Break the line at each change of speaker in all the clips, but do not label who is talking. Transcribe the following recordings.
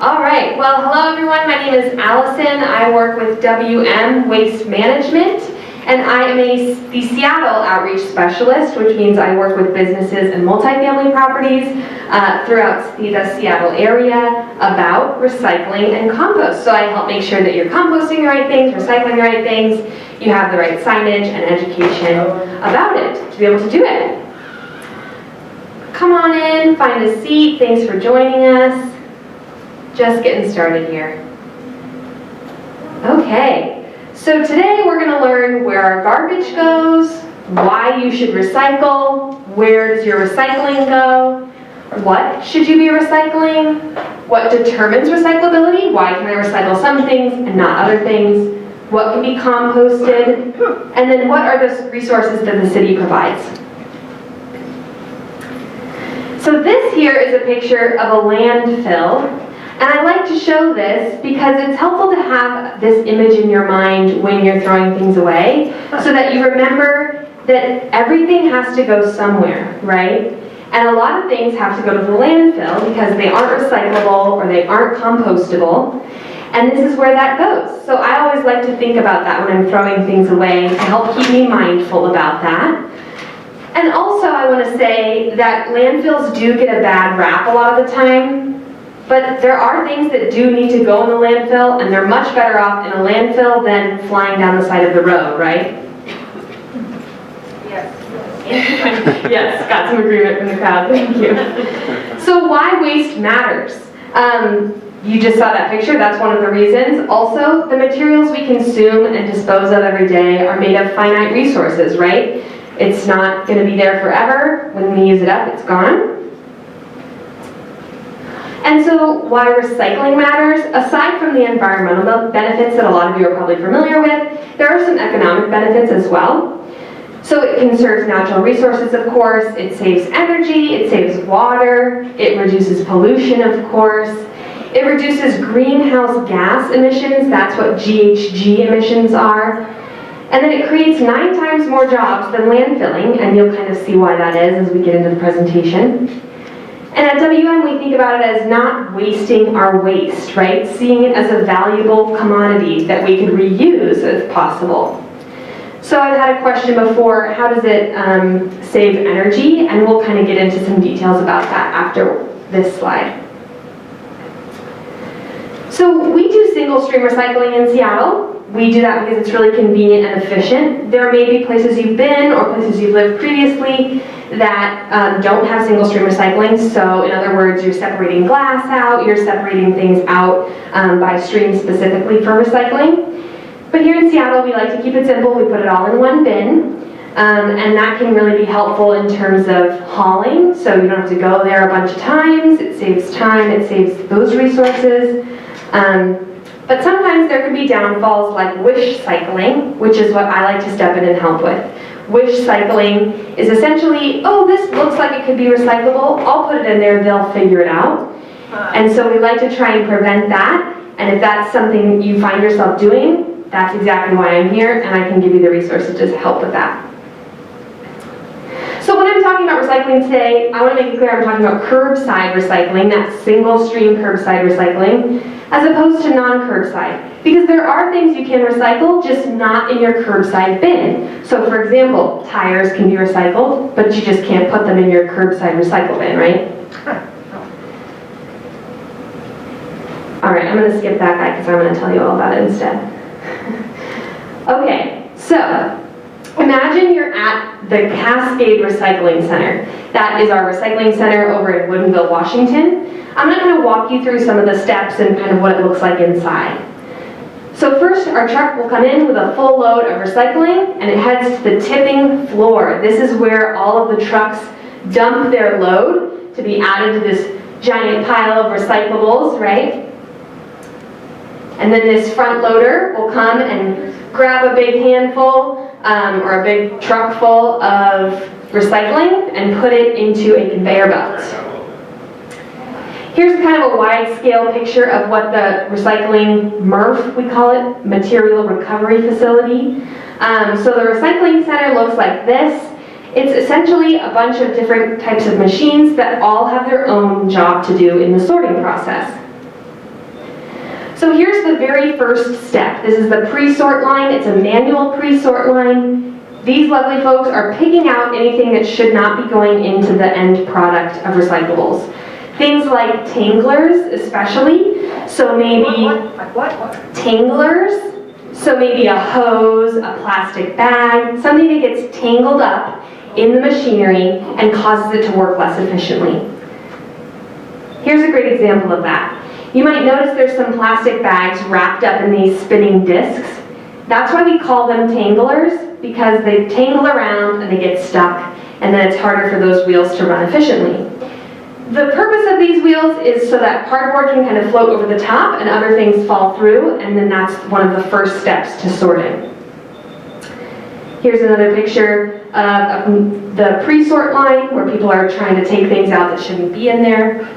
All right, well, hello everyone. My name is Allison. I work with WM Waste Management, and I am the Seattle Outreach Specialist, which means I work with businesses and multifamily properties throughout the Seattle area about recycling and compost. So I help make sure that you're composting the right things, recycling the right things, you have the right signage and education about it to be able to do it. Come on in, find a seat. Thanks for joining us. Just getting started here. Okay, so today we're going to learn where our garbage goes, why you should recycle, where does your recycling go, what should you be recycling, what determines recyclability, why can I recycle some things and not other things, what can be composted, and then what are the resources that the city provides. So this here is a picture of a landfill. And I like to show this because it's helpful to have this image in your mind when you're throwing things away, so that you remember that everything has to go somewhere, right? And a lot of things have to go to the landfill because they aren't recyclable or they aren't compostable. And this is where that goes. So I always like to think about that when I'm throwing things away to help keep me mindful about that. And also I want to say that landfills do get a bad rap a lot of the time. But there are things that do need to go in the landfill, and they're much better off in a landfill than flying down the side of the road, right? Yes. Yes, got some agreement from the crowd, thank you. So why waste matters? You just saw that picture, that's one of the reasons. Also, the materials we consume and dispose of every day are made of finite resources, right? It's not going to be there forever. When we use it up, it's gone. And so why recycling matters, aside from the environmental benefits that a lot of you are probably familiar with, there are some economic benefits as well. So it conserves natural resources, of course, it saves energy, it saves water, it reduces pollution, of course, it reduces greenhouse gas emissions, that's what GHG emissions are, and then it creates 9 times more jobs than landfilling, and you'll kind of see why that is as we get into the presentation. And at WM, we think about it as not wasting our waste, right? Seeing it as a valuable commodity that we could reuse if possible. So I've had a question before, how does it save energy? And we'll kind of get into some details about that after this slide. So we do single stream recycling in Seattle. We do that because it's really convenient and efficient. There may be places you've been or places you've lived previously that don't have single stream recycling. So in other words, you're separating glass out, you're separating things out by stream specifically for recycling. But here in Seattle, we like to keep it simple. We put it all in one bin. And that can really be helpful in terms of hauling. So you don't have to go there a bunch of times. It saves time, it saves those resources. But sometimes there can be downfalls like wish cycling, which is what I like to step in and help with. Wish cycling is essentially, oh, this looks like it could be recyclable, I'll put it in there, they'll figure it out. And so we like to try and prevent that, and if that's something you find yourself doing, that's exactly why I'm here, and I can give you the resources to help with that. So when I'm talking about recycling today, I want to make it clear I'm talking about curbside recycling, that's single stream curbside recycling, as opposed to non-curbside. Because there are things you can recycle, just not in your curbside bin. So for example, tires can be recycled, but you just can't put them in your curbside recycle bin, right? All right, I'm going to skip that guy because I'm going to tell you all about it instead. Okay, so imagine you're at the Cascade Recycling Center. That is our recycling center over in Woodinville, Washington. I'm not going to walk you through some of the steps and kind of what it looks like inside. So first, our truck will come in with a full load of recycling, and it heads to the tipping floor. This is where all of the trucks dump their load to be added to this giant pile of recyclables, right? And then this front loader will come and grab a big handful or a big truck full of recycling and put it into a conveyor belt. Here's kind of a wide-scale picture of what the recycling MRF, we call it, Material Recovery Facility. So the recycling center looks like this. It's essentially a bunch of different types of machines that all have their own job to do in the sorting process. So here's the very first step. This is the pre-sort line. It's a manual pre-sort line. These lovely folks are picking out anything that should not be going into the end product of recyclables. Things like tanglers, especially. So maybe tanglers. So maybe a hose, a plastic bag, something that gets tangled up in the machinery and causes it to work less efficiently. Here's a great example of that. You might notice there's some plastic bags wrapped up in these spinning discs. That's why we call them tanglers, because they tangle around and they get stuck, and then it's harder for those wheels to run efficiently. The purpose of these wheels is so that cardboard can kind of float over the top and other things fall through, and then that's one of the first steps to sorting. Here's another picture of the pre-sort line where people are trying to take things out that shouldn't be in there.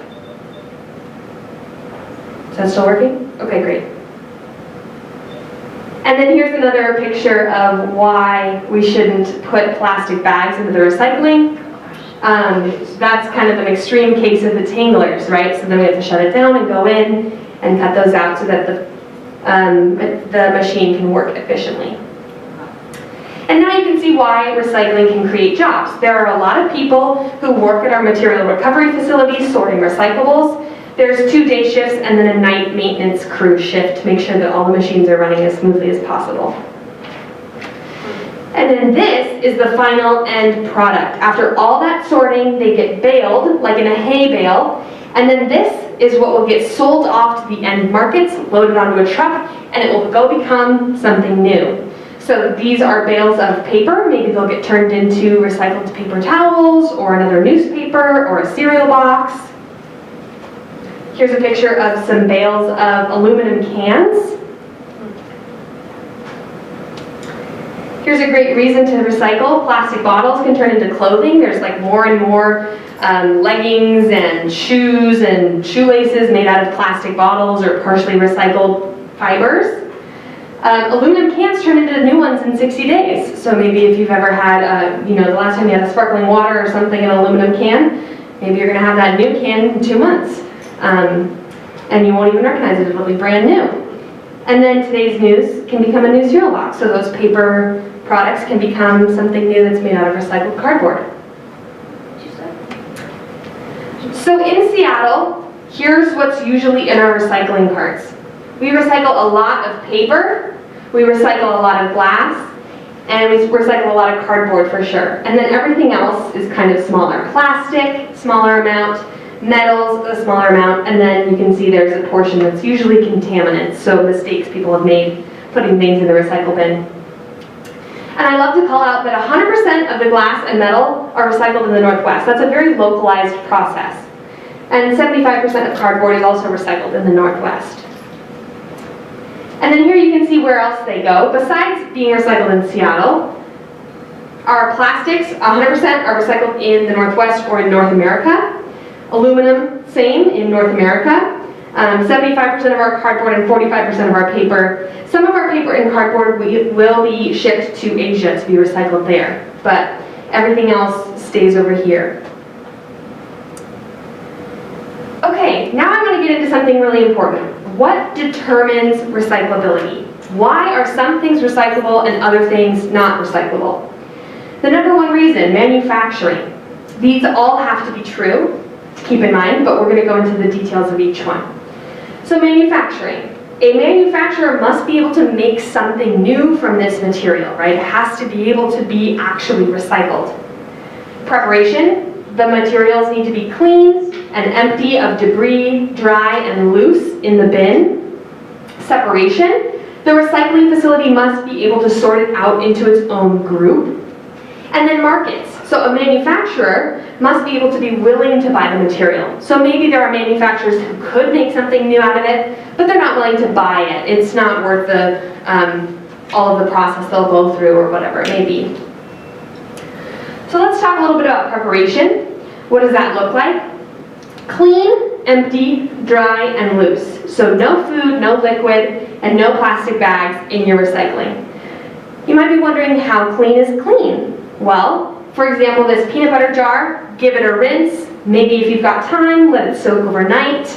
Is that still working? Okay, great. And then here's another picture of why we shouldn't put plastic bags into the recycling. That's kind of an extreme case of the tanglers, right? So then we have to shut it down and go in and cut those out so that the machine can work efficiently. And now you can see why recycling can create jobs. There are a lot of people who work at our material recovery facilities sorting recyclables. There's 2 day shifts and then a night maintenance crew shift to make sure that all the machines are running as smoothly as possible. And then this is the final end product. After all that sorting, they get baled, like in a hay bale, and then this is what will get sold off to the end markets, loaded onto a truck, and it will go become something new. So these are bales of paper. Maybe they'll get turned into recycled paper towels, or another newspaper, or a cereal box. Here's a picture of some bales of aluminum cans. Here's a great reason to recycle. Plastic bottles can turn into clothing. There's like more and more leggings and shoes and shoelaces made out of plastic bottles or partially recycled fibers. Aluminum cans turn into new ones in 60 days. So maybe if you've ever had, the last time you had a sparkling water or something in an aluminum can, maybe you're going to have that new can in 2 months. And you won't even recognize it. It'll be brand new. And then today's news can become a new cereal box. So those paper products can become something new that's made out of recycled cardboard. So in Seattle, here's what's usually in our recycling carts. We recycle a lot of paper, we recycle a lot of glass, and we recycle a lot of cardboard for sure. And then everything else is kind of smaller. Plastic, smaller amount, metals, a smaller amount, and then you can see there's a portion that's usually contaminants, so mistakes people have made putting things in the recycle bin. And I love to call out that 100% of the glass and metal are recycled in the Northwest. That's a very localized process. And 75% of cardboard is also recycled in the Northwest. And then here you can see where else they go. Besides being recycled in Seattle, our plastics, 100% are recycled in the Northwest or in North America. Aluminum, same in North America. 75% of our cardboard and 45% of our paper. Some of our paper and cardboard will be shipped to Asia to be recycled there, but everything else stays over here. Okay, now I'm going to get into something really important. What determines recyclability? Why are some things recyclable and other things not recyclable? The number one reason, manufacturing. These all have to be true, to keep in mind, but we're going to go into the details of each one. So manufacturing. A manufacturer must be able to make something new from this material, right? It has to be able to be actually recycled. Preparation. The materials need to be clean and empty of debris, dry and loose in the bin. Separation. The recycling facility must be able to sort it out into its own group. And then markets. So a manufacturer must be able to be willing to buy the material. So maybe there are manufacturers who could make something new out of it, but they're not willing to buy it. It's not worth all of the process they'll go through or whatever it may be. So let's talk a little bit about preparation. What does that look like? Clean, empty, dry, and loose. So no food, no liquid, and no plastic bags in your recycling. You might be wondering how clean is clean? Well, for example, this peanut butter jar, give it a rinse. Maybe if you've got time, let it soak overnight.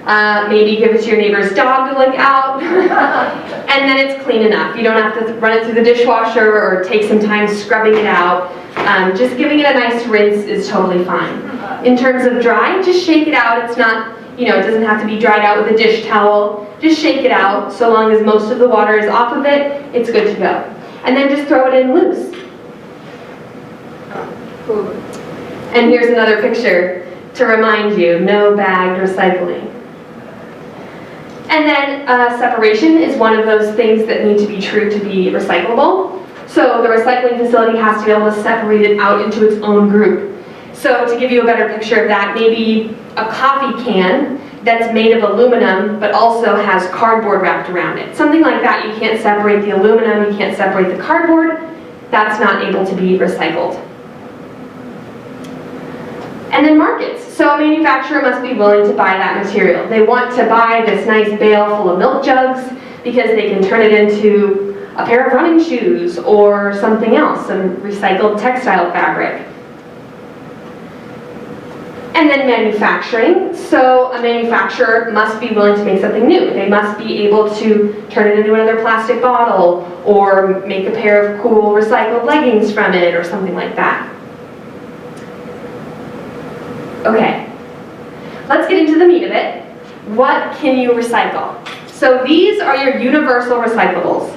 Maybe give it to your neighbor's dog to lick out, and then it's clean enough. You don't have to run it through the dishwasher or take some time scrubbing it out. Just giving it a nice rinse is totally fine. In terms of dry, just shake it out. It's not, it doesn't have to be dried out with a dish towel. Just shake it out. So long as most of the water is off of it, it's good to go. And then just throw it in loose. And here's another picture to remind you, no bagged recycling. And then separation is one of those things that need to be true to be recyclable. So the recycling facility has to be able to separate it out into its own group. So to give you a better picture of that, maybe a coffee can that's made of aluminum but also has cardboard wrapped around it. Something like that, you can't separate the aluminum, you can't separate the cardboard, that's not able to be recycled. And then markets. So a manufacturer must be willing to buy that material. They want to buy this nice bale full of milk jugs because they can turn it into a pair of running shoes or something else, some recycled textile fabric. And then manufacturing. So a manufacturer must be willing to make something new. They must be able to turn it into another plastic bottle or make a pair of cool recycled leggings from it or something like that. Okay, let's get into the meat of it. What can you recycle? So these are your universal recyclables.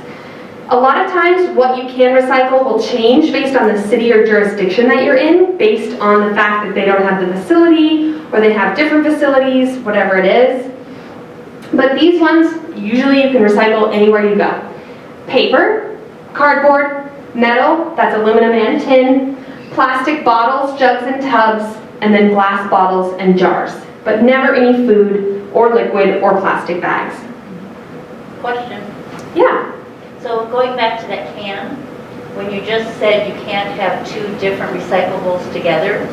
A lot of times what you can recycle will change based on the city or jurisdiction that you're in, based on the fact that they don't have the facility, or they have different facilities, whatever it is. But these ones, usually you can recycle anywhere you go. Paper, cardboard, metal, that's aluminum and tin, plastic bottles, jugs, and tubs, and then glass bottles and jars, but never any food or liquid or plastic bags.
Question.
Yeah.
So going back to that can, when you just said you can't have two different recyclables together,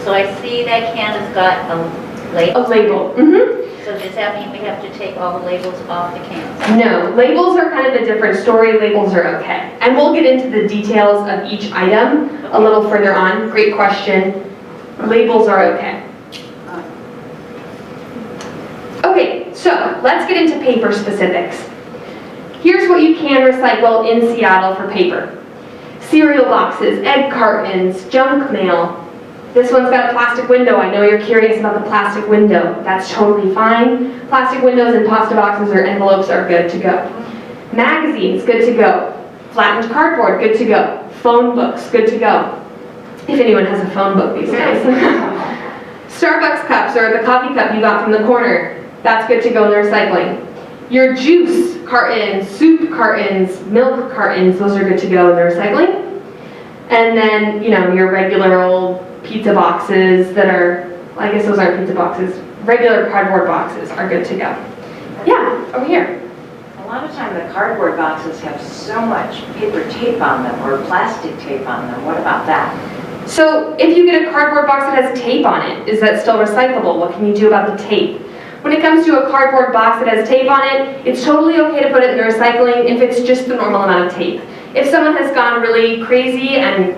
so I see that can has got a label.
A label. Mm-hmm.
So does that mean we have to take all the labels off the cans?
No, labels are kind of a different story. Labels are okay. And we'll get into the details of each item a little further on. Great question. Labels are okay. Okay, so let's get into paper specifics. Here's what you can recycle in Seattle for paper. Cereal boxes, egg cartons, junk mail. This one's got a plastic window. I know you're curious about the plastic window. That's totally fine. Plastic windows and pasta boxes or envelopes are good to go. Magazines, good to go. Flattened cardboard, good to go. Phone books, good to go. If anyone has a phone book these days. Starbucks cups or the coffee cup you got from the corner, that's good to go in the recycling. Your juice cartons, soup cartons, milk cartons, those are good to go in the recycling. And then, your regular old pizza boxes that are, well, I guess those aren't pizza boxes, regular cardboard boxes are good to go. Yeah, over here.
A lot of time the cardboard boxes have so much paper tape on them or plastic tape on them. What about that?
So if you get a cardboard box that has tape on it, is that still recyclable? What can you do about the tape? When it comes to a cardboard box that has tape on it, it's totally okay to put it in the recycling if it's just the normal amount of tape. If someone has gone really crazy and,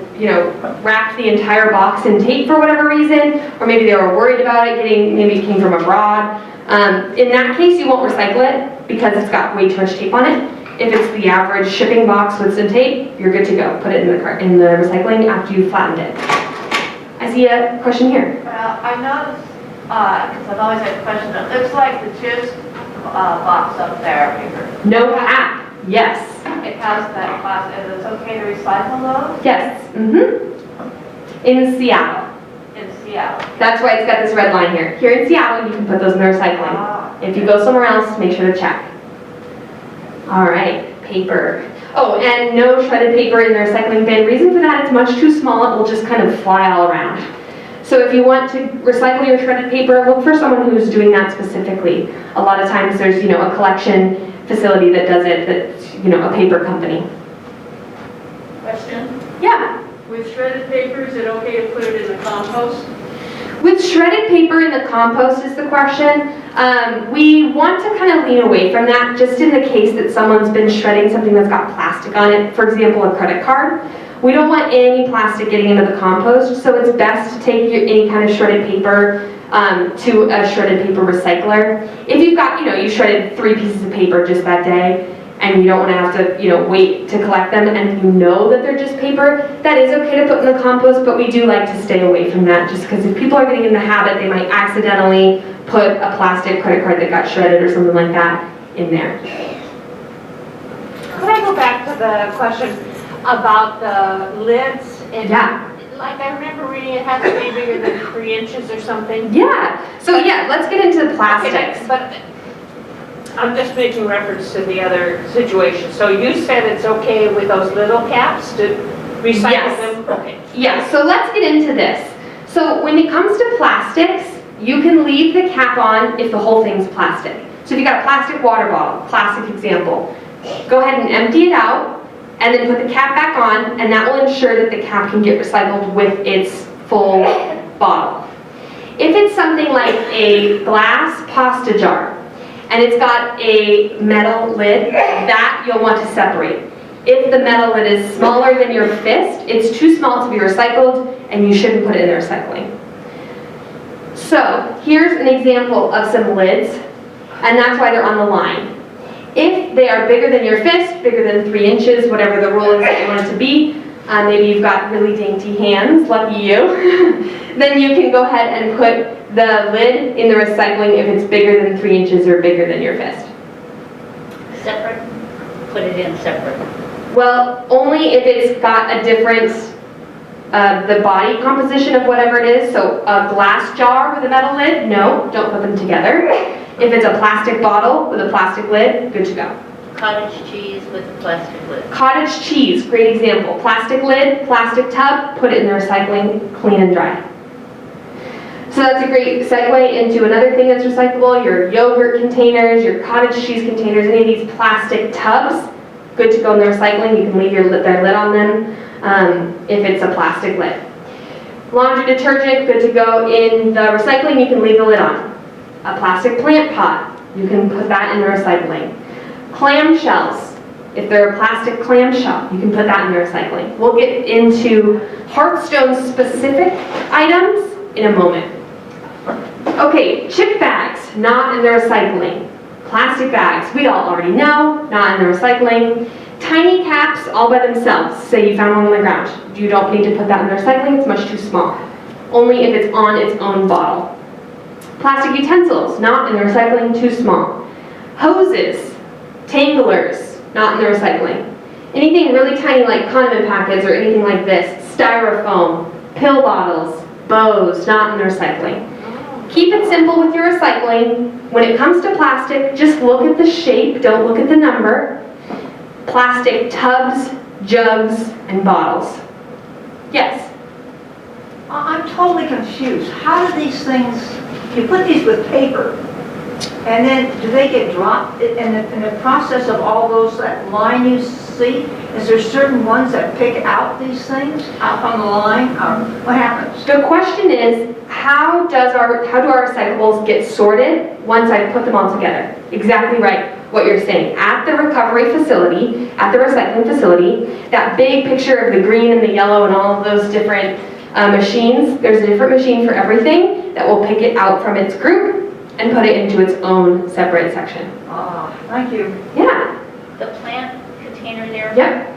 wrapped the entire box in tape for whatever reason, or maybe they were worried about it maybe it came from abroad, in that case you won't recycle it because it's got way too much tape on it. If it's the average shipping box with some tape, you're good to go. Put it in the recycling after you've flattened it. I see a question here.
Well, I noticed, because I've always had a question, it looks like the juice box up there, paper.
No cap. Yes.
It has that plastic, and it's okay to recycle those
Yes. Mm-hmm. In Seattle.
in Seattle.
That's why it's got this red line here. Here in Seattle, you can put those in the recycling. If you go somewhere else, make sure to check. All right, paper. Oh, and no shredded paper in the recycling bin. Reason for that, it's much too small. It will just kind of fly all around. So if you want to recycle your shredded paper, look for someone who's doing that specifically. A lot of times there's, a collection facility that does it, that's, a paper company.
Question?
Yeah.
With shredded paper, is it okay to put it in the compost?
With shredded paper in the compost is the question. We want to kind of lean away from that, just in the case that someone's been shredding something that's got plastic on it, for example, a credit card. We don't want any plastic getting into the compost, so it's best to take any kind of shredded paper to a shredded paper recycler. If you've got, you shredded 3 pieces of paper just that day, and you don't want to have to, wait to collect them, and you know that they're just paper, that is okay to put in the compost, but we do like to stay away from that, just because if people are getting in the habit, they might accidentally put a plastic credit card that got shredded or something like that in there.
Could I go back to the question about the lids? And
Yeah.
Like I remember reading it has to be bigger than 3 inches or something.
Yeah, so yeah, let's get into the plastics.
Okay, but I'm just making reference to the other situation. So you said it's okay with those little caps to recycle
Yes.
them? Okay.
Yeah, so let's get into this. So when it comes to plastics, you can leave the cap on if the whole thing's plastic. So if you got a plastic water bottle, classic example, go ahead and empty it out, and then put the cap back on, and that will ensure that the cap can get recycled with its full bottle. If it's something like a glass pasta jar, and it's got a metal lid, that you'll want to separate. If the metal lid is smaller than your fist, it's too small to be recycled, and you shouldn't put it in the recycling. So here's an example of some lids, and that's why they're on the line. If they are bigger than your fist, bigger than 3 inches, whatever the rule is that you want it to be, maybe you've got really dainty hands, lucky you, then you can go ahead and put the lid in the recycling if it's bigger than 3 inches or bigger than your fist.
Separate? Put it in separate.
Well, only if it's got a different, the body composition of whatever it is. So a glass jar with a metal lid, no, don't put them together. If it's a plastic bottle with a plastic lid, good to go.
Cottage cheese with a plastic lid.
Cottage cheese, great example. Plastic lid, plastic tub, put it in the recycling, clean and dry. So that's a great segue into another thing that's recyclable, your yogurt containers, your cottage cheese containers, any of these plastic tubs, good to go in the recycling. You can leave their lid on them if it's a plastic lid. Laundry detergent, good to go in the recycling, you can leave the lid on. A plastic plant pot, you can put that in the recycling. Clamshells, if they're a plastic clamshell, you can put that in the recycling. We'll get into Hearthstone specific items in a moment. Okay, chip bags, not in the recycling. Plastic bags, we all already know, not in the recycling. Tiny caps all by themselves, say you found one on the ground. You don't need to put that in the recycling, it's much too small. Only if it's on its own bottle. Plastic utensils, not in the recycling, too small. Hoses, tanglers, not in the recycling. Anything really tiny like condiment packets or anything like this, styrofoam, pill bottles, bows, not in the recycling. Keep it simple with your recycling. When it comes to plastic, just look at the shape, don't look at the number. Plastic tubs, jugs, and bottles. Yes?
I'm totally confused. How do these things, you put these with paper, and then do they get dropped in the process of all those, that line you see? Is there certain ones that pick out these things out on the line, or what happens?
The question is, how do our recyclables get sorted once I put them all together? Exactly right, what you're saying. At the recovery facility, at the recycling facility, that big picture of the green and the yellow and all of those different machines, there's a different machine for everything that will pick it out from its group and put it into its own separate section.
Ah, thank you.
Yeah.
The plant container there?
Yep.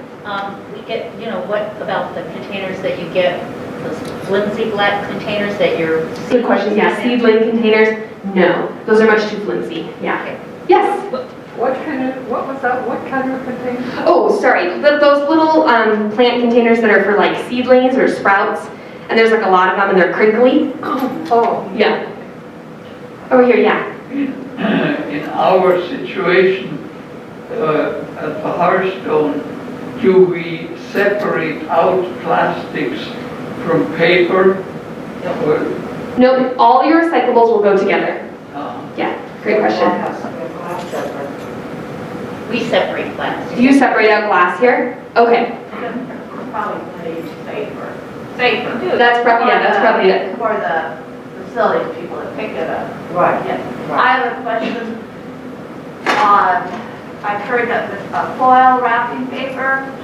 We get, what about the containers that you get, those flimsy black containers that you're...
Good question. Yeah, seedling containers. No, those are much too flimsy. Yeah. Yes.
What kind of container?
Oh, sorry. Those little plant containers that are for like seedlings or sprouts, and there's like a lot of them, and they're crinkly.
Oh.
Yeah. Over here, yeah.
In our situation at the Hearthstone, do we separate out plastics from paper?
Nope. All your recyclables will go together. Yeah. Great question.
We separate glass.
Do you separate out glass here? Okay.
Probably paper. Safer.
That's probably it.
For the
facility, people that pick it up.
Right.
Yeah. I have a question on, I've heard that with foil wrapping paper,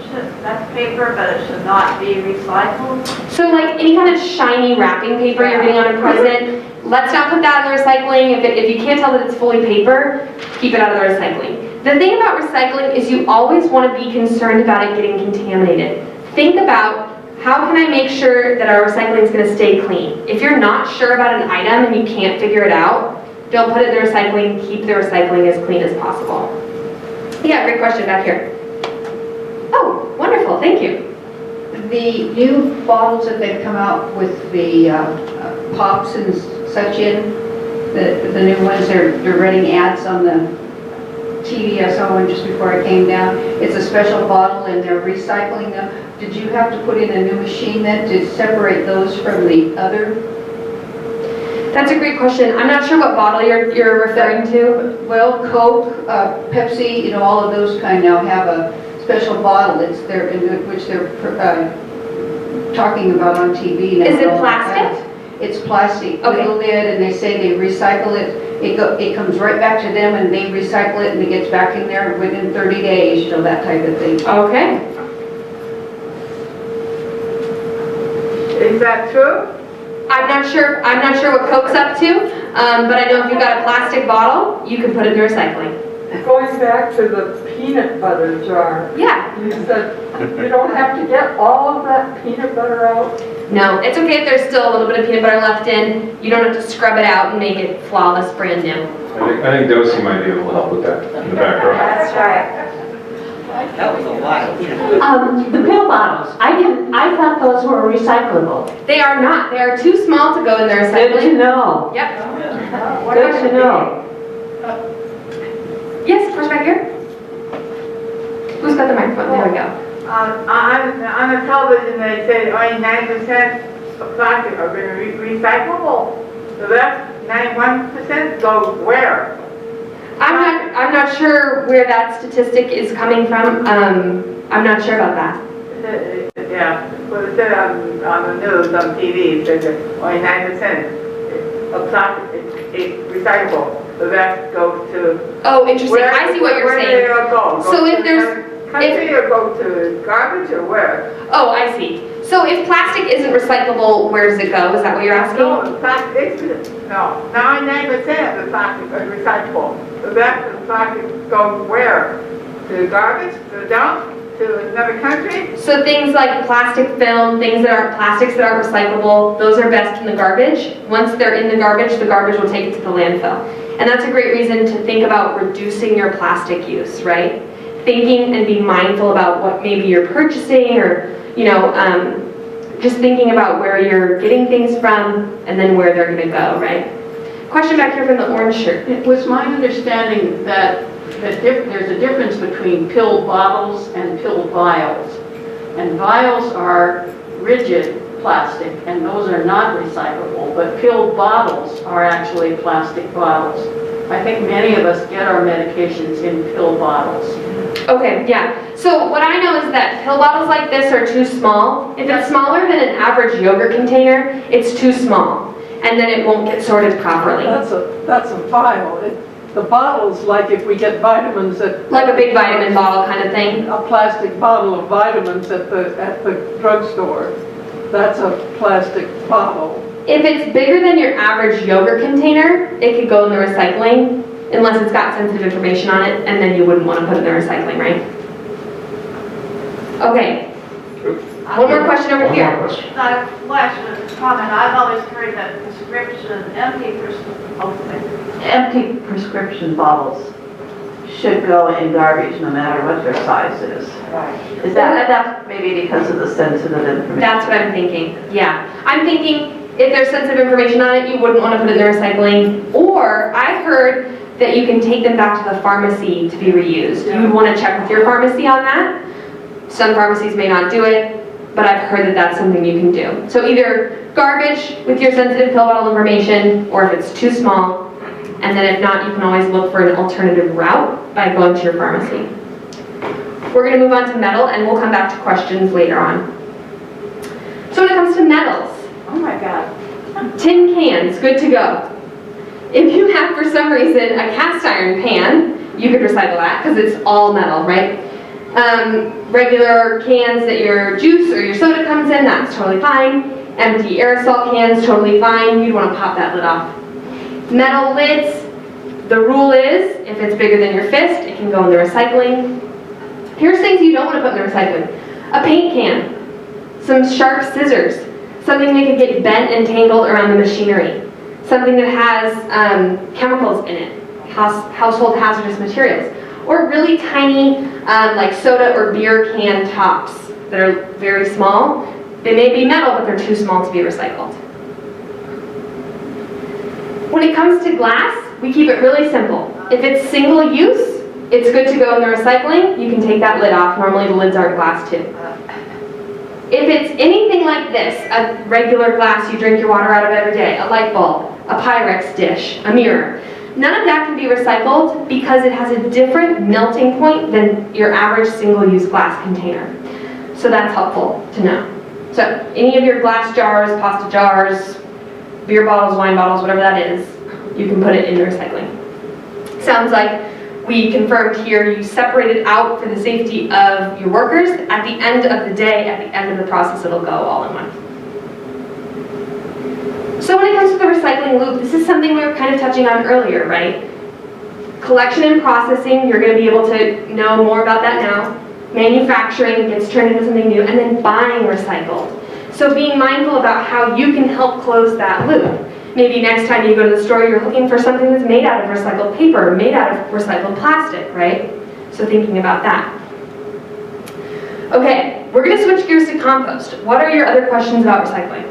that's paper, but it should not be recycled.
So like any kind of shiny wrapping paper you're getting on a present, let's not put that in the recycling. If you can't tell that it's fully paper, keep it out of the recycling. The thing about recycling is you always want to be concerned about it getting contaminated. Think about, how can I make sure that our recycling is going to stay clean? If you're not sure about an item and you can't figure it out, don't put it in the recycling, keep the recycling as clean as possible. Yeah, great question back here. Oh, wonderful, thank you.
The new bottles that they've come out with the pops and such in, the new ones, they're running ads on the TV. I saw one just before I came down. It's a special bottle and they're recycling them. Did you have to put in a new machine then to separate those from the other?
That's a great question. I'm not sure what bottle you're referring to.
Well, Coke, Pepsi, you know, all of those kind now have a special bottle. It's there, which they're talking about on TV now.
Is it plastic?
It's plastic,
Okay.
little lid, and they say they recycle it. It comes right back to them, and they recycle it, and it gets back in there within 30 days, you know, that type of thing.
Okay.
Is that true?
I'm not sure what Coke's up to, but I know if you've got a plastic bottle, you can put it in the recycling.
Going back to the peanut butter jar,
Yeah.
you said you don't have to get all of that peanut butter out?
No, it's okay if there's still a little bit of peanut butter left in. You don't have to scrub it out and make it flawless, brand new.
I think Dosie might be able to help with that in the back row.
That's right.
That was a lot.
The pill bottles, I thought those were recyclable.
They are not. They are too small to go in the
Good to
recycling.
know.
Yep.
Good to know.
Yes, push back here. Who's got the microphone? There we go.
On the television, they say only 9% of plastic are recyclable. The rest, 91% go where?
I'm not sure where that statistic is coming from. I'm not sure about that.
Yeah, well, it said on the news, on TV, it says that only 9% of plastic is recyclable. The rest goes to.
Oh, interesting. I see what you're
Where do
saying.
they go?
So
Go
if
to
there's-
country or go to garbage or where?
Oh, I see. So if plastic isn't recyclable, where does it go? Is that what you're asking?
No, the plastic, no, 99% of the plastic is recyclable. The rest of the plastic goes where? To the garbage, to the dump, to another country?
So things like plastic film, things that aren't plastics that aren't recyclable, those are best in the garbage. Once they're in the garbage will take it to the landfill. And that's a great reason to think about reducing your plastic use, right? Thinking and being mindful about what maybe you're purchasing or, just thinking about where you're getting things from and then where they're gonna go, right? Question back here from the orange shirt.
It was my understanding that there's a difference between pill bottles and pill vials. And vials are rigid plastic, and those are not recyclable, but pill bottles are actually plastic bottles. I think many of us get our medications in pill bottles.
Okay, yeah. So what I know is that pill bottles like this are too small. If it's smaller than an average yogurt container, it's too small. And then it won't get sorted properly.
That's a vial. The bottles, like if we get vitamins at.
Like a big vitamin bottle kind of thing.
A plastic bottle of vitamins at the drugstore. That's a plastic bottle.
If it's bigger than your average yogurt container, it could go in the recycling, unless it's got sensitive information on it, and then you wouldn't want to put it in the recycling, right? Okay. One more question over here.
Not a question, it's a comment. I've always heard that empty prescription bottles should go in garbage no matter what their size is. Is that maybe because of the sensitive information?
That's what I'm thinking, yeah. I'm thinking if there's sensitive information on it, you wouldn't want to put it in the recycling. Or I've heard that you can take them back to the pharmacy to be reused. You would want to check with your pharmacy on that. Some pharmacies may not do it, but I've heard that that's something you can do. So either garbage with your sensitive pill bottle information, or if it's too small, and then if not, you can always look for an alternative route by going to your pharmacy. We're going to move on to metal, and we'll come back to questions later on. So when it comes to metals,
Oh my God.
Tin cans, good to go. If you have, for some reason, a cast iron pan, you could recycle that because it's all metal, right? Regular cans that your juice or your soda comes in, that's totally fine. Empty aerosol cans, totally fine. You'd want to pop that lid off. Metal lids, the rule is, if it's bigger than your fist, it can go in the recycling. Here's things you don't want to put in the recycling. A paint can, some sharp scissors, something that could get bent and tangled around the machinery, something that has chemicals in it, household hazardous materials, or really tiny like soda or beer can tops that are very small. They may be metal, but they're too small to be recycled. When it comes to glass, we keep it really simple. If it's single use, it's good to go in the recycling. You can take that lid off. Normally the lids aren't glass too. If it's anything like this, a regular glass you drink your water out of every day, a light bulb, a Pyrex dish, a mirror, none of that can be recycled because it has a different melting point than your average single-use glass container. So that's helpful to know. So any of your glass jars, pasta jars, beer bottles, wine bottles, whatever that is, you can put it in the recycling. Sounds like we confirmed here you separate it out for the safety of your workers. At the end of the day, at the end of the process, it'll go all in one. So when it comes to the recycling loop, this is something we were kind of touching on earlier, right? Collection and processing, you're going to be able to know more about that now. Manufacturing gets turned into something new, and then buying recycled. So being mindful about how you can help close that loop. Maybe next time you go to the store, you're looking for something that's made out of recycled paper, made out of recycled plastic, right? So thinking about that. Okay, we're going to switch gears to compost. What are your other questions about recycling?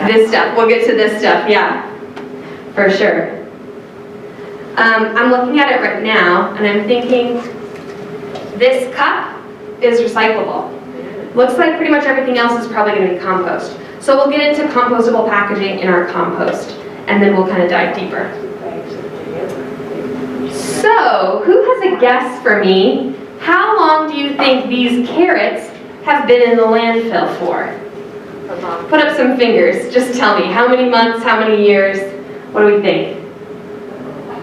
This stuff, we'll get to this stuff, yeah, for sure. I'm looking at it right now, and I'm thinking, this cup is recyclable. Looks like pretty much everything else is probably going to be compost. So we'll get into compostable packaging in our compost, and then we'll kind of dive deeper. So, who has a guess for me? How long do you think these carrots have been in the landfill for? Put up some fingers. Just tell me. How many months? How many years? What do we think?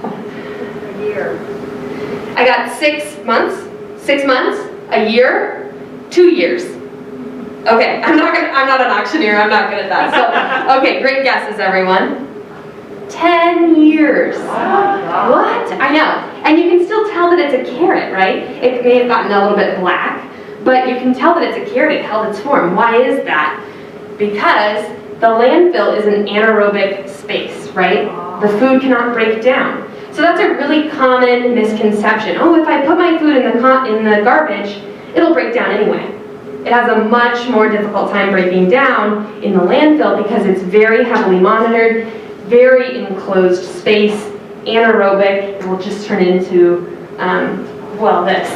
A year.
I got 6 months. 6 months? A year? 2 years. Okay, I'm not an auctioneer. I'm not good at that. So, okay, great guesses, everyone. 10 years. What? I know. And you can still tell that it's a carrot, right? It may have gotten a little bit black, but you can tell that it's a carrot. It held its form. Why is that? Because the landfill is an anaerobic space, right? The food cannot break down. So that's a really common misconception. Oh, if I put my food in the garbage, it'll break down anyway. It has a much more difficult time breaking down in the landfill because it's very heavily monitored, very enclosed space, anaerobic. It will just turn into, well, this.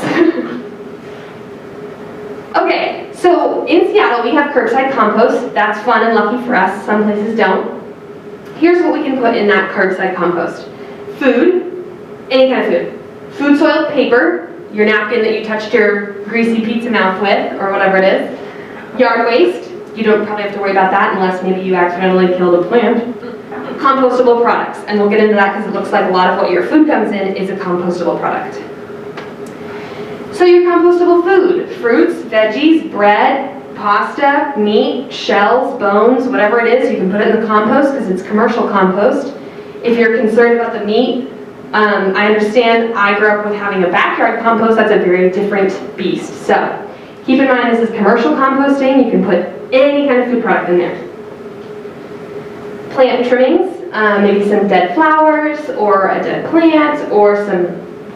Okay, so in Seattle we have curbside compost. That's fun and lucky for us. Some places don't. Here's what we can put in that curbside compost. Food, any kind of food. Food soiled paper, your napkin that you touched your greasy pizza mouth with, or whatever it is. Yard waste, you don't probably have to worry about that unless maybe you accidentally killed a plant. Compostable products, and we'll get into that because it looks like a lot of what your food comes in is a compostable product. So your compostable food, fruits, veggies, bread, pasta, meat, shells, bones, whatever it is, you can put it in the compost because it's commercial compost. If you're concerned about the meat, I understand I grew up with having a backyard compost. That's a very different beast. So keep in mind this is commercial composting. You can put any kind of food product in there. Plant trimmings, maybe some dead flowers or a dead plant or some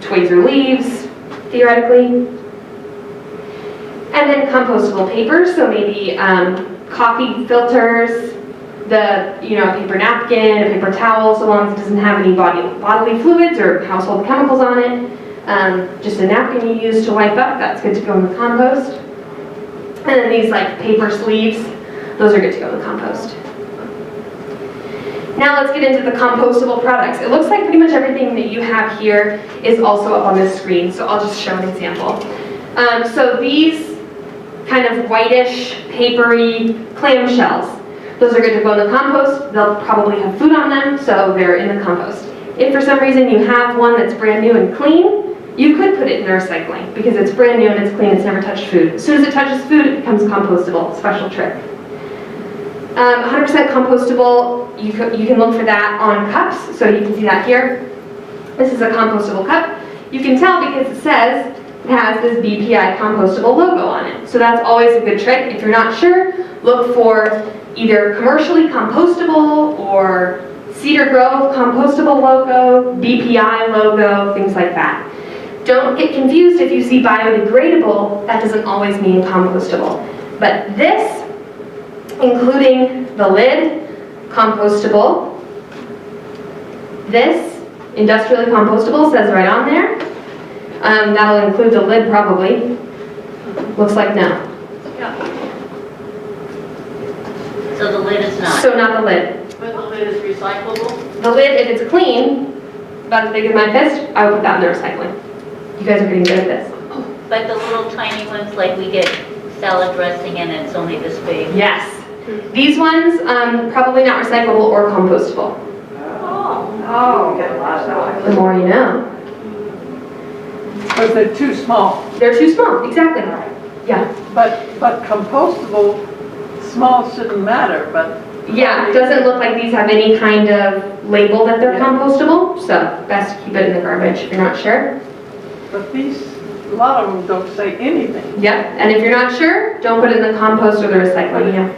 twigs or leaves, theoretically. And then compostable papers, so maybe coffee filters, a paper napkin, a paper towel, so long as it doesn't have any bodily fluids or household chemicals on it. Just a napkin you use to wipe up, that's good to go in the compost. And then these like paper sleeves, those are good to go in the compost. Now let's get into the compostable products. It looks like pretty much everything that you have here is also up on this screen, so I'll just show an example. So these kind of whitish, papery clamshells. Those are good to go in the compost. They'll probably have food on them, so they're in the compost. If for some reason you have one that's brand new and clean, you could put it in the recycling because it's brand new and it's clean, it's never touched food. As soon as it touches food, it becomes compostable. Special trick. 100% compostable, you can look for that on cups, so you can see that here. This is a compostable cup. You can tell because it says it has this BPI compostable logo on it. So that's always a good trick. If you're not sure, look for either commercially compostable or Cedar Grove compostable logo, BPI logo, things like that. Don't get confused if you see biodegradable, that doesn't always mean compostable. But this, including the lid, compostable. This, industrially compostable, says right on there. That'll include the lid probably. Looks like no.
So the lid is not.
So not the lid.
But the lid is recyclable?
The lid, if it's clean, about as big as my fist, I would put that in the recycling. You guys are getting good at this.
But the little tiny ones, like we get salad dressing and it's only this big.
Yes. These ones, probably not recyclable or compostable.
Oh, get a lot of those.
The more you know.
But they're too small.
They're too small, exactly. Yeah.
But compostable, small shouldn't matter, but.
Yeah, it doesn't look like these have any kind of label that they're
Yeah.
compostable, so best to keep it in the garbage if you're not sure.
But these, a lot of them don't say anything.
Yep, and if you're not sure, don't put it in the compost or the recycling, yeah.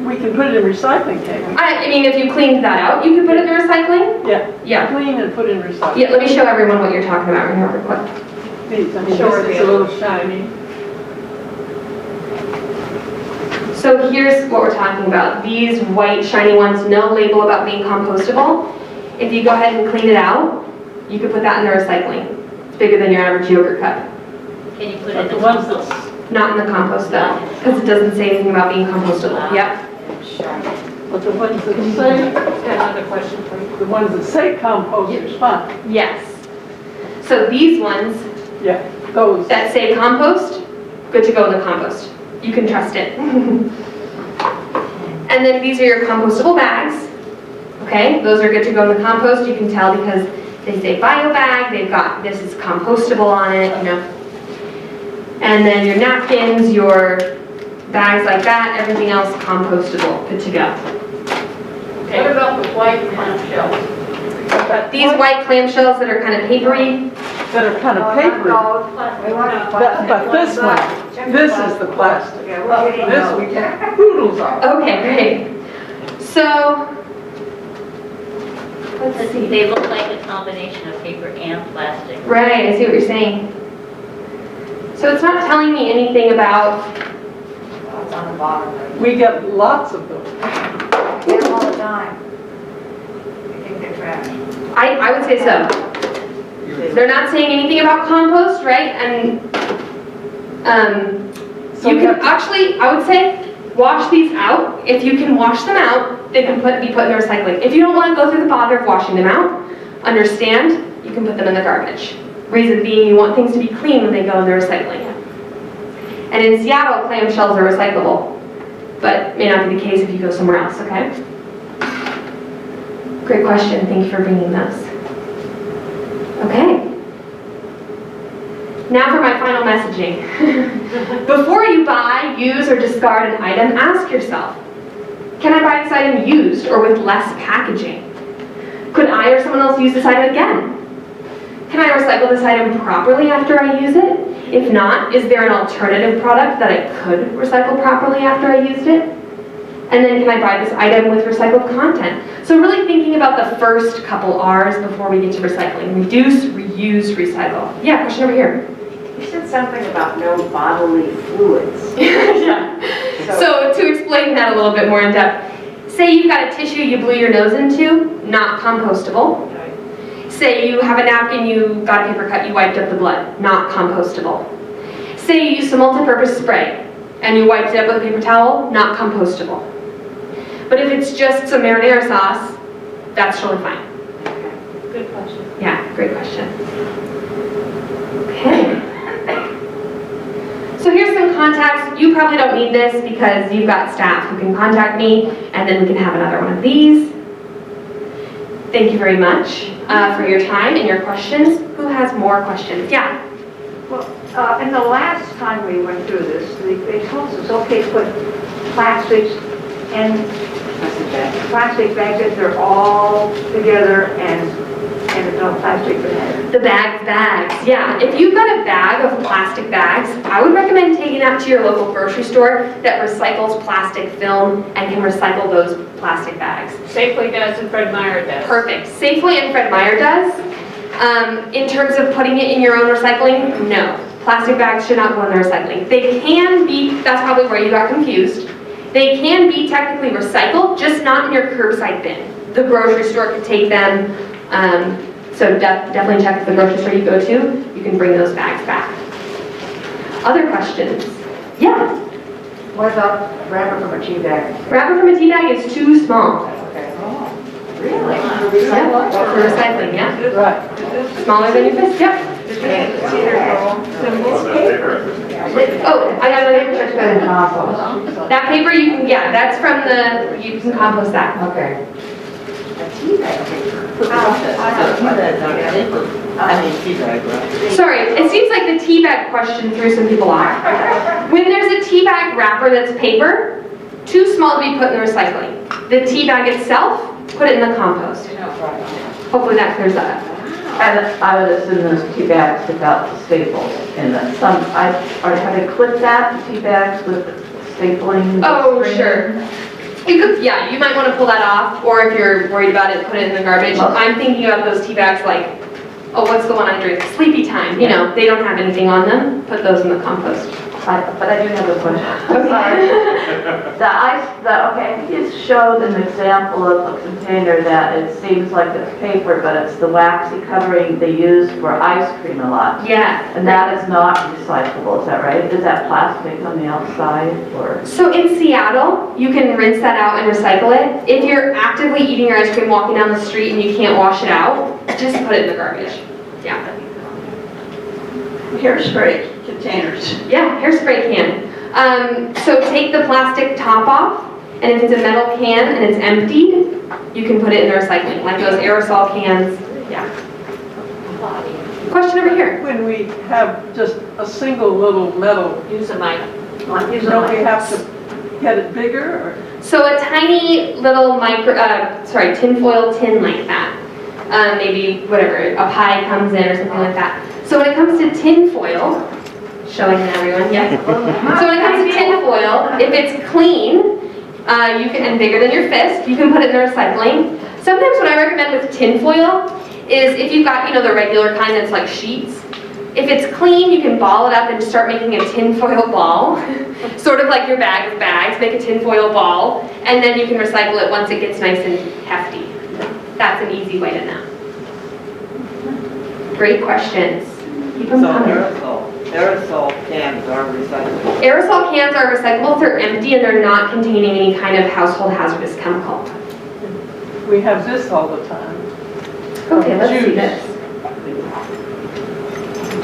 We can put it in recycling, can't we?
I mean, if you cleaned that out, you could put it in the recycling?
Yeah.
Yeah.
Clean and put in recycling.
Yeah, let me show everyone what you're talking about right here real quick.
These, I mean,
Sure,
this is a little shiny.
So here's what we're talking about. These white shiny ones, no label about being compostable. If you go ahead and clean it out, you could put that in the recycling. It's bigger than your average yogurt cup.
Can you put it
But
in
the
the
ones
compost?
that,
Not in the compost though, because it doesn't say anything about being compostable. Yep.
but the ones that say,
Got another question for you.
the ones that say compost is fine.
Yes. So these ones
Yeah, those.
that say compost, good to go in the compost. You can trust it. And then these are your compostable bags. Okay, those are good to go in the compost. You can tell because they say bio bag, they've got this is compostable on it, you know. And then your napkins, your bags like that, everything else compostable, good to go.
What about the white clamshells?
These white clamshells that are kind of papery,
That are kind of papery. But this one, this is the plastic. This we get poodles on.
okay, great. So, let's see.
They look like a combination of paper and plastic.
Right, I see what you're saying. So it's not telling me anything about,
It's on the bottom.
We get lots of them.
Get them all the time. You think they're trash?
I would say so. They're not saying anything about compost, right? And
So
you
we
can
have to-
actually, I would say, wash these out. If you can wash them out, they can be put in the recycling. If you don't want to go through the bother of washing them out, understand, you can put them in the garbage. Reason being, you want things to be clean when they go in the recycling. And in Seattle, clamshells are recyclable, but may not be the case if you go somewhere else, okay? Great question, thank you for bringing those. Okay. Now for my final messaging. Before you buy, use, or discard an item, ask yourself, can I buy this item used or with less packaging? Could I or someone else use this item again? Can I recycle this item properly after I use it? If not, is there an alternative product that I could recycle properly after I used it? And then can I buy this item with recycled content? So really thinking about the first couple R's before we get to recycling. Reduce, reuse, recycle. Yeah, question over here.
You said something about no bodily fluids.
Yeah. So to explain that a little bit more in depth, say you've got a tissue you blew your nose into, not compostable. Say you have a napkin, you got a paper cut, you wiped up the blood, not compostable. Say you used some multi-purpose spray and you wiped it up with a paper towel, not compostable. But if it's just some marinara sauce, that's totally fine.
Good question.
Yeah, great question. Okay. So here's some contacts. You probably don't need this because you've got staff who can contact me, and then we can have another one of these. Thank you very much for your time and your questions. Who has more questions? Yeah.
Well, in the last time we went through this, they told us it's okay to put plastics in plastic bags if they're all together and no plastic bag.
The bags, yeah. If you've got a bag of plastic bags, I would recommend taking that to your local grocery store that recycles plastic film and can recycle those plastic bags.
Safely does and Fred Meyer does.
Perfect. Safely and Fred Meyer does. In terms of putting it in your own recycling, no. Plastic bags should not go in the recycling. They can be, that's probably where you got confused. They can be technically recycled, just not in your curbside bin. The grocery store can take them. So definitely check the grocery store you go to. You can bring those bags back. Other questions? Yeah?
What about wrapper from a tea bag?
Wrapper from a tea bag is too small.
Really?
Yeah, for recycling, yeah.
Right.
Smaller than your fist, yep. Oh, I got another question.
Compost.
That paper you can, yeah, that's from the, you can compost that.
Okay.
Sorry, it seems like the tea bag question threw some people off. When there's a tea bag wrapper that's paper, too small to be put in the recycling. The tea bag itself, put it in the compost. Hopefully that clears that up.
And I would assume those tea bags without the staples in them. Have they clipped that, tea bags with stapling?
Oh, sure. You could, yeah, you might want to pull that off, or if you're worried about it, put it in the garbage. I'm thinking about those tea bags like, oh, what's the one I drink? Sleepy Time. You know, they don't have anything on them. Put those in the compost.
But I do have a question. Sorry. Okay, I think you showed an example of a container that it seems like it's paper, but it's the waxy covering they use for ice cream a lot.
Yeah.
And that is not recyclable, is that right? Is that plastic on the outside, or?
So in Seattle, you can rinse that out and recycle it. If you're actively eating your ice cream walking down the street and you can't wash it out, just put it in the garbage. Yeah.
Hairspray containers.
Yeah, hairspray can. So take the plastic top off, and if it's a metal can and it's emptied, you can put it in the recycling, like those aerosol cans. Yeah. Question over here.
When we have just a single little metal,
Use a mic.
don't we have to get it bigger, or?
So a tiny little tinfoil tin like that. Maybe whatever, a pie comes in or something like that. So when it comes to tinfoil, showing everyone, yes. So when it comes to tinfoil, if it's clean, you can, and bigger than your fist, you can put it in the recycling. Sometimes what I recommend with tinfoil is if you've got, the regular kind that's like sheets, if it's clean, you can ball it up and start making a tinfoil ball. Sort of like your bag of bags, make a tinfoil ball, and then you can recycle it once it gets nice and hefty. That's an easy way to know. Great questions. Keep them coming.
Aerosol cans are recyclable.
Aerosol cans are recyclable if they're empty and they're not containing any kind of household hazardous chemical.
We have this all the time.
Okay, let's see
Juice.
this.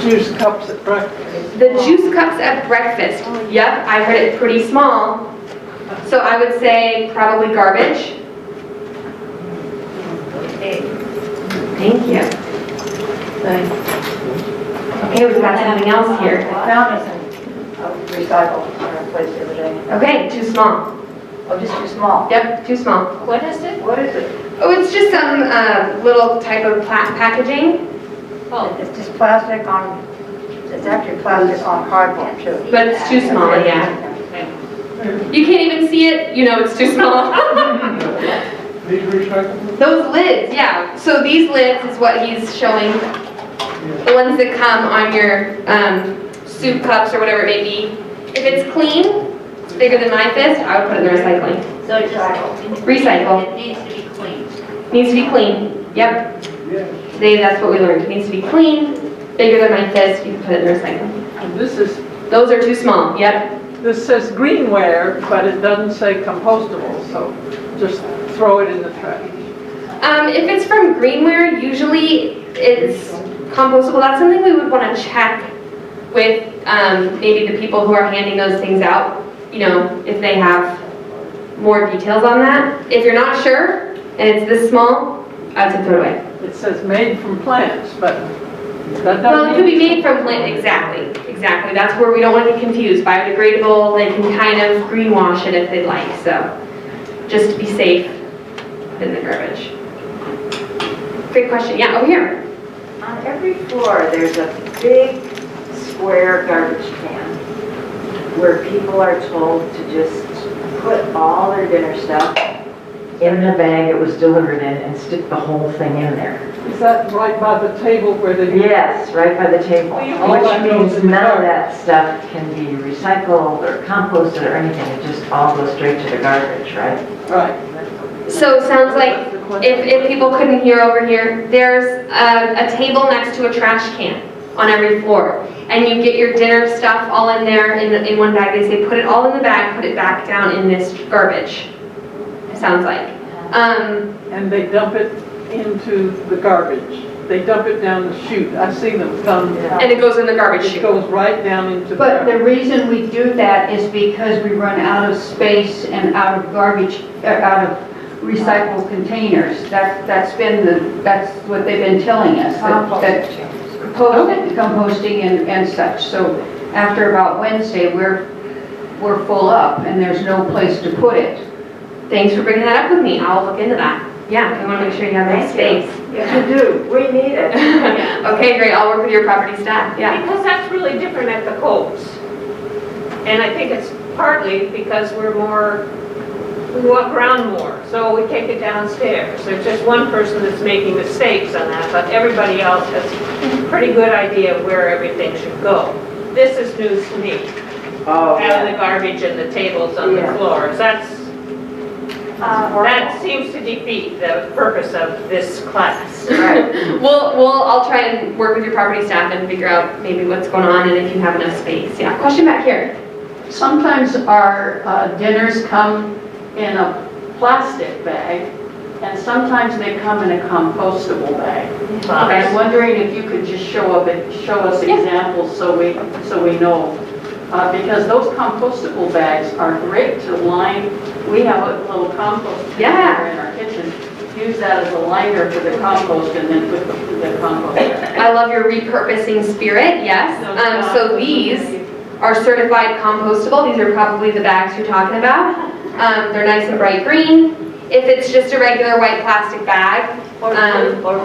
Juice cups at breakfast.
The juice cups at breakfast. Yep, I heard it pretty small. So I would say probably garbage.
Okay.
Thank you. Okay, we've got something else here.
Found this in recycle on a place the other day.
Okay, too small.
Oh, just too small.
Yep, too small.
What is it?
What is it?
Oh, it's just some little type of packaging,
Oh,
It's just plastic on, it's actually plastic on cardboard too.
but it's too small, yeah. You can't even see it, it's too small.
These recyclables?
Those lids, yeah. So these lids is what he's showing. The ones that come on your soup cups or whatever it may be. If it's clean, it's bigger than my fist, I would put it in the recycling.
So it just,
Recycle.
it needs to be clean.
Needs to be clean. Yep. Today, that's what we learned. It needs to be clean, bigger than my fist, you can put it in the recycling.
And this is,
Those are too small, yep.
this says greenware, but it doesn't say compostable, so just throw it in the trash.
If it's from greenware, usually it's compostable. That's something we would want to check with maybe the people who are handing those things out, you know, if they have more details on that. If you're not sure, and it's this small, I'd say throw it away.
It says made from plants, but that doesn't.
Well, it could be made from plant, exactly. That's where we don't want to be confused. Biodegradable, they can kind of greenwash it if they'd like, so just to be safe in the garbage. Great question, yeah, over here.
On every floor, there's a big square garbage can where people are told to just put all their dinner stuff
in the bag it was delivered in and stick the whole thing in there.
Is that right by the table where they?
Yes, right by the table, which means none of that stuff can be recycled or composted or anything, it just all goes straight to the garbage, right?
Right.
So it sounds like, if people couldn't hear over here, there's a table next to a trash can on every floor. And you get your dinner stuff all in there in one bag. They say, put it all in the bag, put it back down in this garbage. Sounds like.
And they dump it into the garbage. They dump it down the chute. I've seen them come.
And it goes in the garbage
It
chute.
goes right down into the
But
garbage.
the reason we do that is because we run out of space and out of garbage, out of recyclable containers. That's what they've been telling us, that composting and such. So after about Wednesday, we're full up and there's no place to put it.
Thanks for bringing that up with me. I'll look into that. Yeah, we want to make sure you have enough space.
Yes, you do. We need it.
Okay, great. I'll work with your property staff. Yeah.
Because that's really different at the Coves. And I think it's partly because we walk around more, so we take it downstairs. There's just one person that's making mistakes on that, but everybody else has a pretty good idea of where everything should go. This is news to me.
Oh,
Having the garbage and the tables on the floors, that seems to defeat the purpose of this class.
right.
I'll try and work with your property staff and figure out maybe what's going on and if you have enough space. Yeah, question back here.
Sometimes our dinners come in a plastic bag, and sometimes they come in a compostable bag. I'm wondering if you could just show us examples so we know. Because those compostable bags are great to line. We have a little compost container in our kitchen. Use that as a liner for the compost and then put the compost back.
I love your repurposing spirit, yes. So these are certified compostable. These are probably the bags you're talking about. They're nice and bright green. If it's just a regular white plastic bag.
Or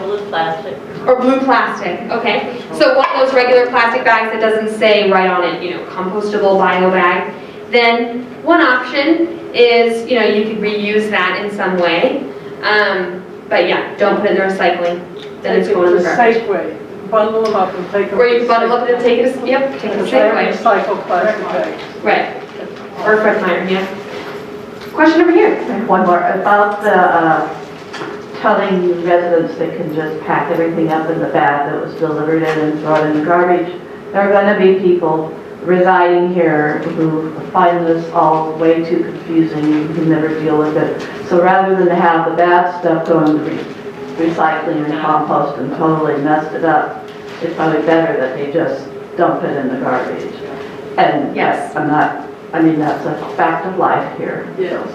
blue plastic.
Or blue plastic, okay. So one of those regular plastic bags that doesn't say right on it, compostable bio bag, then one option is, you could reuse that in some way. But yeah, don't put it in the recycling, then it's going in the garbage.
Safeway, bundle them up and take them.
Or you can bundle up and take it, take it to Safeway.
Recycle plastic bags.
Right. Or Fred Meyer, yeah. Question over here.
One more, about the telling residents they can just pack everything up in the bag that was delivered in and throw it in the garbage. There are going to be people residing here who find this all way too confusing and can never deal with it. So rather than have the bad stuff going to recycling and compost and totally messed it up, it's probably better that they just dump it in the garbage. And
yes,
that's a fact of life here.
Yes.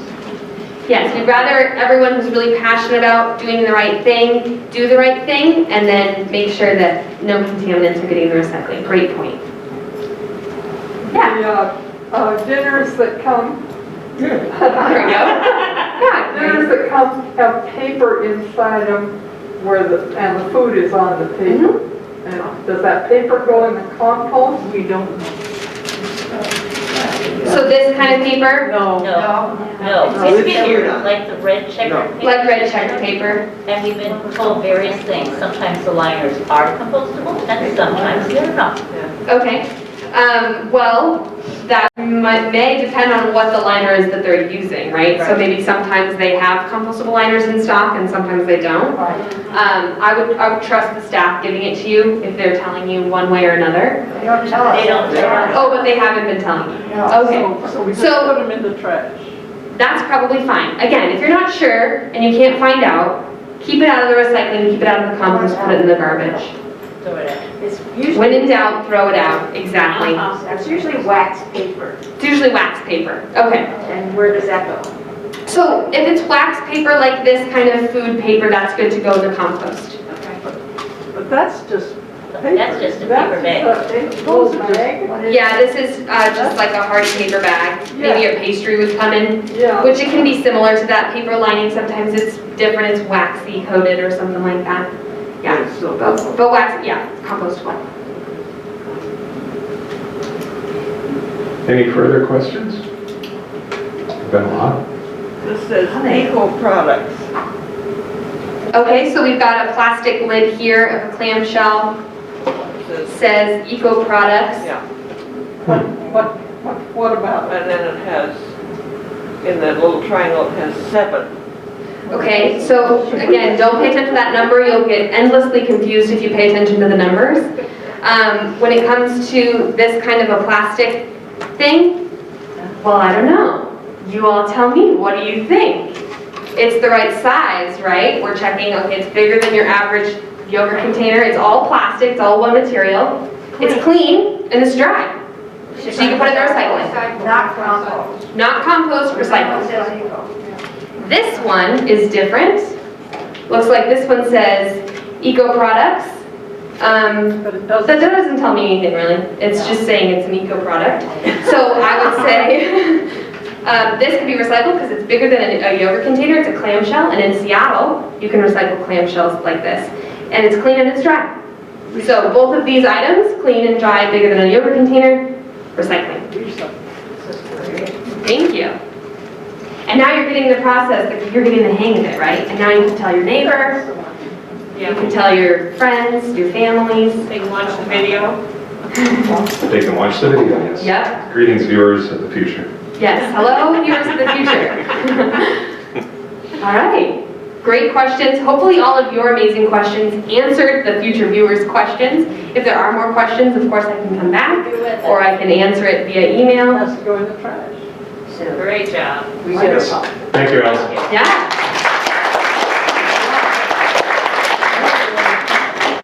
Yes, we'd rather everyone who's really passionate about doing the right thing, do the right thing, and then make sure that no contaminants are getting in the recycling. Great point. Yeah.
The dinners that come,
There we go. Yeah.
dinners that come have paper inside them and the food is on the table. And does that paper go in the compost?
We don't know.
So this kind of paper?
No. It's like the red checkered paper.
Like red checked paper.
And we've been told various things. Sometimes the liners are compostable and sometimes they're not.
Okay. Well, that may depend on what the liner is that they're using, right? So maybe sometimes they have compostable liners in stock and sometimes they don't. I would trust the staff giving it to you if they're telling you one way or another.
They don't tell us.
They don't tell us.
Oh, but they haven't been telling you. Okay.
So we just put them in the trash.
That's probably fine. Again, if you're not sure and you can't find out, keep it out of the recycling, keep it out of the compost, put it in the garbage.
Throw it out.
It's
When
usually,
in doubt, throw it out, exactly.
it's usually wax paper.
It's usually wax paper, okay.
And where does that go?
So if it's wax paper like this kind of food paper, that's good to go in the compost.
But that's just paper.
That's just a paper bag.
Those are just-
Yeah, this is just like a hard paper bag. Maybe a pastry would come in,
Yeah.
which it can be similar to that paper lining. Sometimes it's different, it's waxy coated or something like that. Yeah,
So
but wax, yeah, compostable.
Any further questions? Been a lot.
This says eco products.
Okay, so we've got a plastic lid here of a clamshell. Says eco products.
Yeah. What about, and then it has, in that little triangle, it has 7.
Okay, so again, don't pay attention to that number. You'll get endlessly confused if you pay attention to the numbers. When it comes to this kind of a plastic thing, well, I don't know. You all tell me, what do you think? It's the right size, right? We're checking, okay, it's bigger than your average yogurt container. It's all plastic, it's all one material. It's clean and it's dry. So you can put it in the recycling.
Not compost.
Not compost, recycle. This one is different. Looks like this one says eco products. That doesn't tell me anything really. It's just saying it's an eco product. So I would say this can be recycled because it's bigger than a yogurt container. It's a clamshell, and in Seattle you can recycle clamshells like this, and it's clean and it's dry. So both of these items, clean and dry, bigger than a yogurt container, recycling. Thank you. And now you're getting the process, you're getting the hang of it, right? And now you can tell your neighbor, you can tell your friends, your families.
They can watch the video.
They can watch the video, yes.
Yep.
Greetings, viewers of the future.
Yes, hello, viewers of the future. All right, great questions. Hopefully all of your amazing questions answered the future viewers' questions. If there are more questions, of course I can come back, or I can answer it via email.
Has to go in the trash.
Great job.
Thank you, Alison.
Yeah.